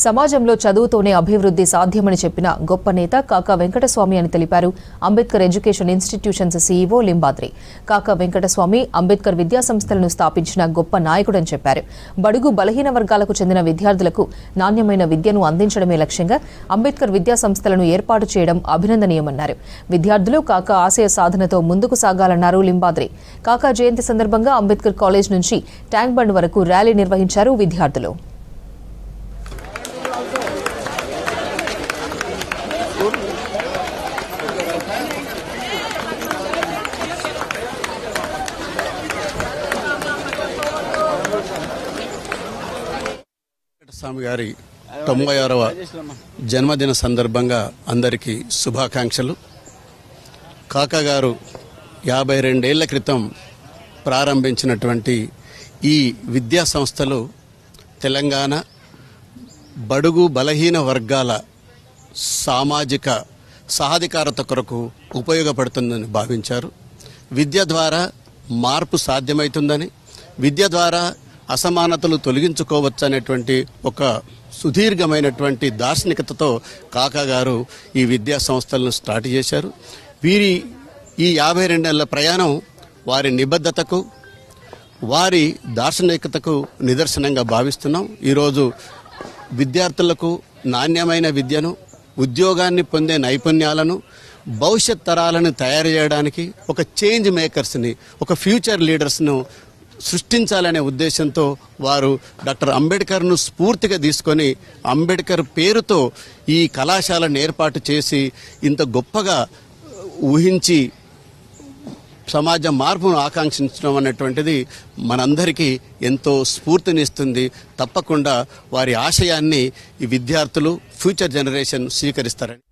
సమాజంలో చదువుతోనే అభివృద్ధి సాధ్యమని చెప్పిన గొప్ప నేత కాకా వెంకటస్వామి అని తెలిపారు Ambedkar education institutions CEO Limbadri. కాకా వెంకటస్వామి అంబేద్కర్ విద్యా సంస్థలను స్థాపించిన గొప్ప నాయకుడని చెప్పారు. బడుగు బలహీన వర్గాలకు చెందిన విద్యార్థులకు నాణ్యమైన విద్యను అందించడమే లక్ష్యంగా అంబేద్కర్ విద్యా సంస్థలను ఏర్పాటు చేయడం అభినందనీయమన్నారు. విద్యార్థులు కాకా ఆశయ సాధనతో ముందుకు సాగాలన్నారు లింబాద్రి. కాకా జయంతి సందర్భంగా అంబేద్కర్ కాలేజ్ నుంచి ట్యాంక్ బండ్ వరకు ర్యాలీ నిర్వహించారు విద్యార్థులు. స్వామి గారి 96వ జన్మదిన సందర్భంగా అందరికీ శుభాకాంక్షలు. కాకా గారు 52 ఏళ్ల క్రితం ప్రారంభించినటువంటి ఈ విద్యా సంస్థలు తెలంగాణ బడుగు బలహీన వర్గాల సామాజిక సాధికారత కొరకు ఉపయోగపడుతుందని భావించారు. విద్య ద్వారా మార్పు సాధ్యమవుతుందని, విద్య ద్వారా అసమానతలు తొలగించుకోవచ్చు అనేటువంటి ఒక సుదీర్ఘమైనటువంటి దార్శనికతతో కాకా గారు ఈ విద్యా సంస్థలను స్టార్ట్ చేశారు. వీరి ఈ 52 ఏళ్ల ప్రయాణం వారి నిబద్ధతకు, వారి దార్శనికతకు నిదర్శనంగా భావిస్తున్నాం. ఈరోజు విద్యార్థులకు నాణ్యమైన విద్యను, ఉద్యోగాన్ని పొందే నైపుణ్యాలను, భవిష్యత్ తరాలను తయారు చేయడానికి ఒక చేంజ్ మేకర్స్ని, ఒక ఫ్యూచర్ లీడర్స్ను సృష్టించాలనే ఉద్దేశంతో వారు డాక్టర్ అంబేద్కర్ను స్ఫూర్తిగా తీసుకొని అంబేద్కర్ పేరుతో ఈ కళాశాలను ఏర్పాటు చేసి ఇంత గొప్పగా ఊహించి సమాజ మార్పును ఆకాంక్షించడం అనేటువంటిది మనందరికీ ఎంతో స్ఫూర్తినిస్తుంది. తప్పకుండా వారి ఆశయాన్ని ఈ విద్యార్థులు, ఫ్యూచర్ జనరేషన్ స్వీకరిస్తారని